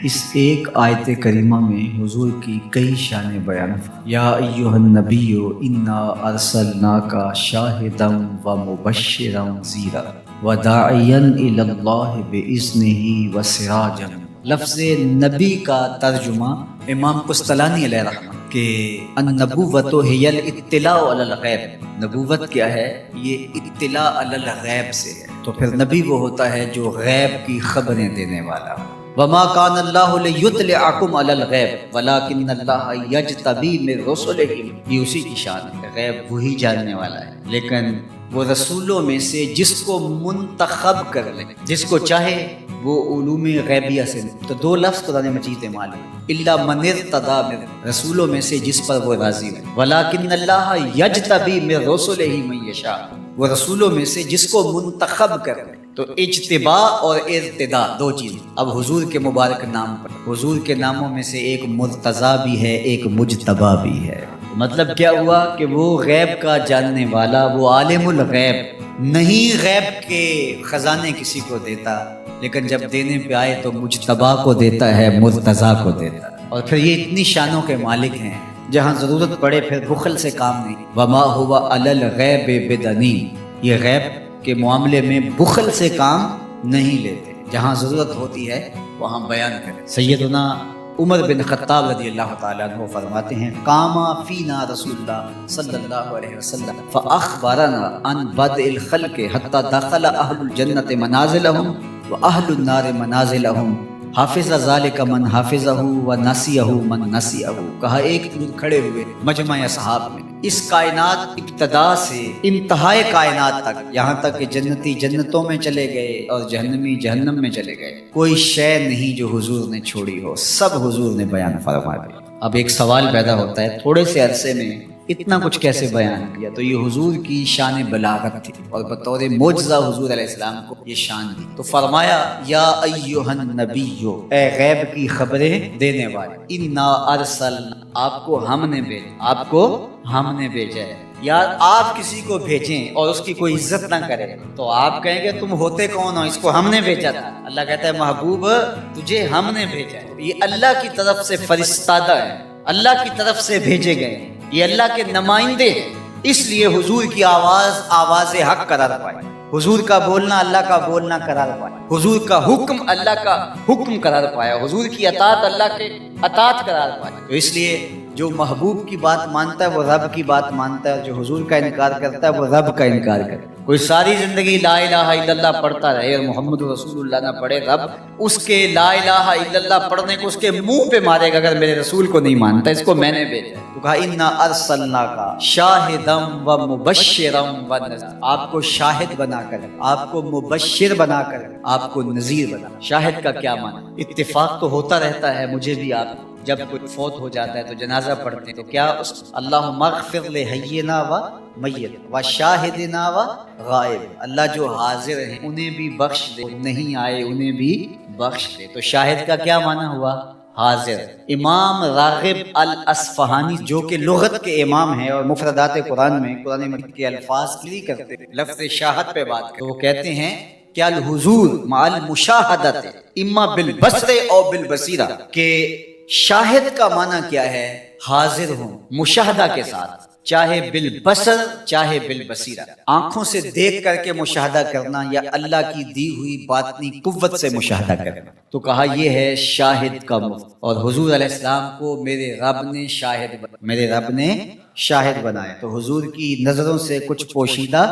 اس ایک آیت کریمہ میں حضور کی کئی شان بیان یا ایھا النبی انا ارسلناک شاہدا و مبشرا ونذیرا وداعیا الی اللہ باذنہ وسراجا۔ لفظ نبی کا ترجمہ امام قسطلانی علیہ رحمہ کہ النبوۃ ہی الاطلاع علی الغیب، نبوت کیا ہے؟ یہ اطلاع علی الغیب سے ہے، تو پھر نبی وہ ہوتا ہے جو غیب کی خبریں دینے والا۔ وما کان اللہ لیطلعکم علی الغیب ولکن اللہ یجتبی من رسلہ، یہ اسی کی شان ہے، غیب وہی جاننے والا ہے، لیکن وہ رسولوں میں سے جس کو منتخب کر لے، جس کو چاہے وہ علوم غیبیہ سے۔ تو دو لفظ قرآن مجید میں معلوم، الا من ارتضی من، رسولوں میں سے جس پر وہ راضی ہے، ولکن اللہ یجتبی من رسلہ من یشاء، وہ رسولوں میں سے جس کو منتخب کر لے۔ تو اجتباء اور ارتداء دو چیزیں۔ اب حضور کے مبارک نام پر، حضور کے ناموں میں سے ایک مرتضی بھی ہے، ایک مجتبی بھی ہے۔ مطلب کیا ہوا کہ وہ غیب کا جاننے والا، وہ عالم الغیب نہیں، غیب کے خزانے کسی کو دیتا، لیکن جب دینے پہ آئے تو مجتبی کو دیتا ہے، مرتضی کو دیتا ہے۔ اور پھر یہ اتنی شانوں کے مالک ہیں، جہاں ضرورت پڑے پھر بخل سے کام نہیں۔ وما هو علی الغیب بدنین، یہ غیب کے معاملے میں بخل سے کام نہیں لیتے، جہاں ضرورت ہوتی ہے وہاں بیان کریں۔ سیدنا عمر بن خطاب رضی اللہ تعالیٰ عنہ فرماتے ہیں، قام فینا رسول اللہ صلی اللہ علیہ وسلم فاخبرنا عن بدء الخلق حتی دخل اہل الجنت منازلہم واہل النار منازلہم، حافظ ذالک من حافظہ ونسیہ من نسیہ۔ کہا ایک دن کھڑے ہوئے مجمع اصحاب میں، اس کائنات ابتدا سے انتہائے کائنات تک، یہاں تک کہ جنتی جنتوں میں چلے گئے اور جہنمی جہنم میں چلے گئے، کوئی شے نہیں جو حضور نے چھوڑی ہو، سب حضور نے بیان فرما دیا۔ اب ایک سوال پیدا ہوتا ہے، تھوڑے سے عرصے میں اتنا کچھ کیسے بیان کیا؟ تو یہ حضور کی شان بلاغت تھی، اور بطور معجزہ حضور علیہ السلام کو یہ شان دی۔ تو فرمایا یا ایھا النبی، اے غیب کی خبریں دینے والے، انا ارسلنا، آپ کو ہم نے بھیجا، آپ کو ہم نے بھیجا ہے۔ یا آپ کسی کو بھیجیں اور اس کی کوئی عزت نہ کرے تو آپ کہیں گے تم ہوتے کون ہو، اس کو ہم نے بھیجا تھا۔ اللہ کہتا ہے محبوب تجھے ہم نے بھیجا ہے، یہ اللہ کی طرف سے فرستادہ ہے، اللہ کی طرف سے بھیجے گئے، یہ اللہ کے نمائندے ہیں، اس لیے حضور کی آواز آواز حق قرار پائے، حضور کا بولنا اللہ کا بولنا قرار پائے، حضور کا حکم اللہ کا حکم قرار پایا، حضور کی اطاعت اللہ کے اطاعت قرار پائے۔ تو اس لیے جو محبوب کی بات مانتا ہے وہ رب کی بات مانتا ہے، جو حضور کا انکار کرتا ہے وہ رب کا انکار کرتا ہے۔ کوئی ساری زندگی لا الہ الا اللہ پڑھتا رہے اور محمد رسول اللہ نہ پڑھے، رب اس کے لا الہ الا اللہ پڑھنے کو اس کے منہ پہ مارے گا اگر میرے رسول کو نہیں مانتا، اس کو میں نے بھیجا۔ تو کہا انا ارسلناک شاہدا و مبشرا ونذیرا، آپ کو شاہد بنا کر، آپ کو مبشر بنا کر، آپ کو نذیر بنا۔ شاہد کا کیا معنی؟ اتفاق تو ہوتا رہتا ہے، مجھے بھی آپ جب کوئی فوت ہو جاتا ہے تو جنازہ پڑھتے ہیں تو کیا اس اللہم اغفر لحینا و میت و شاہدنا و غائب، اللہ جو حاضر ہیں انہیں بھی بخش دے، نہیں آئے انہیں بھی بخش دے۔ تو شاہد کا کیا معنی ہوا؟ حاضر۔ امام راغب الاصفہانی جو کہ لغت کے امام ہیں اور مفردات قرآن میں قرآن مجید کے الفاظ کلی کرتے ہیں، لفظ شاہد پہ بات کرتے، وہ کہتے ہیں کیا الحضور مع المشاہدۃ اما بالبصر او بالبصیرہ، کہ شاہد کا معنی کیا ہے؟ حاضر ہوں مشاہدہ کے ساتھ، چاہے بالبصر چاہے بالبصیرہ، آنکھوں سے دیکھ کر کے مشاہدہ کرنا یا اللہ کی دی ہوئی باطنی قوت سے مشاہدہ کرنا۔ تو کہا یہ ہے شاہد کا مفہوم، اور حضور علیہ السلام کو میرے رب نے شاہد بنایا، میرے رب نے شاہد بنایا۔ تو حضور کی نظروں سے کچھ پوشیدہ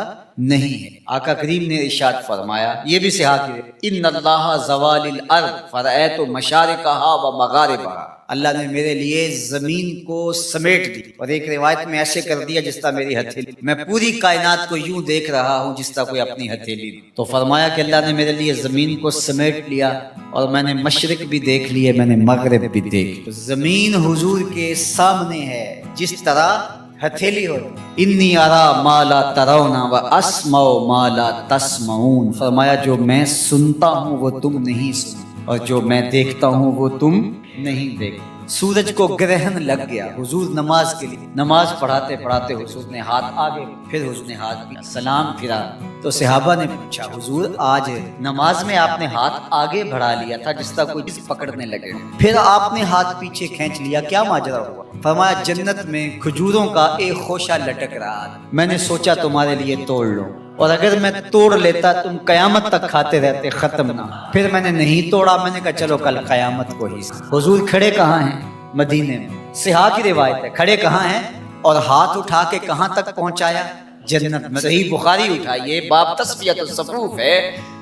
نہیں ہے۔ آقا کریم نے ارشاد فرمایا، یہ بھی صحیح ہے، ان اللہ زوال الارض فرأیت مشارقہا و مغاربہا، اللہ نے میرے لیے زمین کو سمیٹ دی، اور ایک روایت میں ایسے کر دیا جس طرح میری ہتھیلی، میں پوری کائنات کو یوں دیکھ رہا ہوں جس طرح کوئی اپنی ہتھیلی۔ تو فرمایا کہ اللہ نے میرے لیے زمین کو سمیٹ لیا، اور میں نے مشرق بھی دیکھ لیے، میں نے مغرب بھی دیکھ۔ زمین حضور کے سامنے ہے جس طرح ہتھیلی ہو۔ انی ارا ما لا ترون و اسمع ما لا تسمعون، فرمایا جو میں سنتا ہوں وہ تم نہیں سنتے، اور جو میں دیکھتا ہوں وہ تم نہیں دیکھتے۔ سورج کو گرہن لگ گیا، حضور نماز کے لیے نماز پڑھاتے پڑھاتے حضور نے ہاتھ آگے، پھر حضور نے ہاتھ بھی سلام پھرا تو صحابہ نے پوچھا حضور آج نماز میں آپ نے ہاتھ آگے بڑھا لیا تھا جس طرح کوئی چیز پکڑنے لگے، پھر آپ نے ہاتھ پیچھے کھینچ لیا، کیا ماجرا ہوا؟ فرمایا جنت میں کھجوروں کا ایک خوشہ لٹک رہا، میں نے سوچا تمہارے لیے توڑ لو، اور اگر میں توڑ لیتا تم قیامت تک کھاتے رہتے، ختم نہ، پھر میں نے نہیں توڑا، میں نے کہا چلو کل قیامت کو ہی۔ حضور کھڑے کہاں ہیں؟ مدینے میں، صحاح کی روایت ہے، کھڑے کہاں ہیں اور ہاتھ اٹھا کے کہاں تک پہنچایا؟ جنت میں۔ صحیح بخاری اٹھائیے، باب تصفیۃ الصفوف ہے،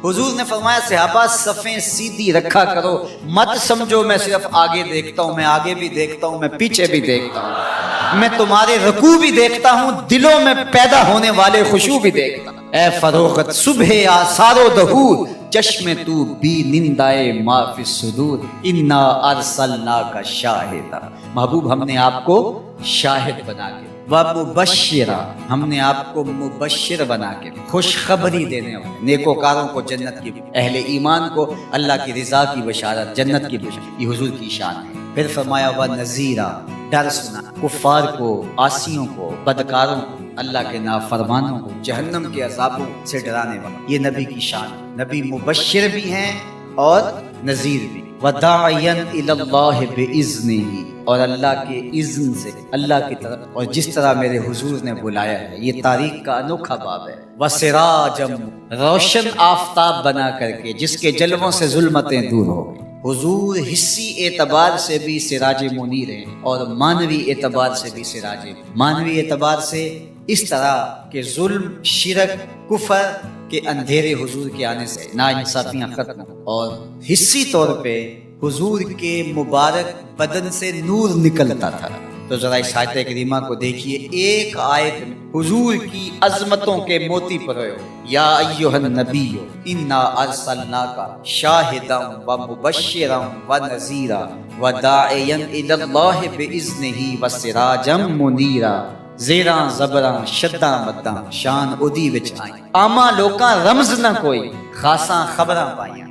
حضور نے فرمایا صحابہ صفیں سیدھی رکھا کرو، مت سمجھو میں صرف آگے دیکھتا ہوں، میں آگے بھی دیکھتا ہوں، میں پیچھے بھی دیکھتا ہوں، میں تمہارے رکوع بھی دیکھتا ہوں، دلوں میں پیدا ہونے والے خشوع بھی دیکھتا ہوں۔ اے فروغت صبح آثار و دہور، چشم تو بی نندائے ما فی الصدور، انا ارسلناک شاہدا، محبوب ہم نے آپ کو شاہد بنا کے، ومبشرا ہم نے آپ کو مبشر بنا کے، خوشخبری دینے والے، نیکوکاروں کو جنت کی، اہل ایمان کو اللہ کی رضا کی بشارت، جنت کی بشارت، یہ حضور کی شان ہے۔ پھر فرمایا وَنَذِيرًا، ڈر سنا، کفار کو، عاصیوں کو، بدکاروں کو، اللہ کے نافرمانوں کو جہنم کے عذابوں سے ڈرانے والا، یہ نبی کی شان ہے۔ نبی مبشر بھی ہیں اور نذیر بھی، وَدَاعِيًا إِلَى اللَّهِ بِإِذْنِهِ، اور اللہ کے اذن سے اللہ کی طرف، اور جس طرح میرے حضور نے بلایا ہے، یہ تاریخ کا انوکھا باب ہے۔ وَسِرَاجًا، روشن آفتاب بنا کر کے جس کے جلووں سے ظلمتیں دور ہو گئی۔ حضور حصی اعتبار سے بھی سراج منیر ہیں اور مانوی اعتبار سے بھی سراج، مانوی اعتبار سے اس طرح کہ ظلم، شرک، کفر کے اندھیرے حضور کے آنے سے ناانصافیاں ختم، اور حصی طور پہ حضور کے مبارک بدن سے نور نکلتا تھا۔ تو ذرا اس آیت کریمہ کو دیکھیے، ایک آیت میں حضور کی عظمتوں کے موتی پروئے ہو، یا ایھا النبی انا ارسلناک شاہدا ومبشرا ونذیرا وداعیا الی اللہ باذنہ وسراجا منیرا، زیراں زبراں شداں مداں شان اودی وچ آئیں، عامہ لوکاں رمز نہ کوئی، خاصاں خبراں پائیاں۔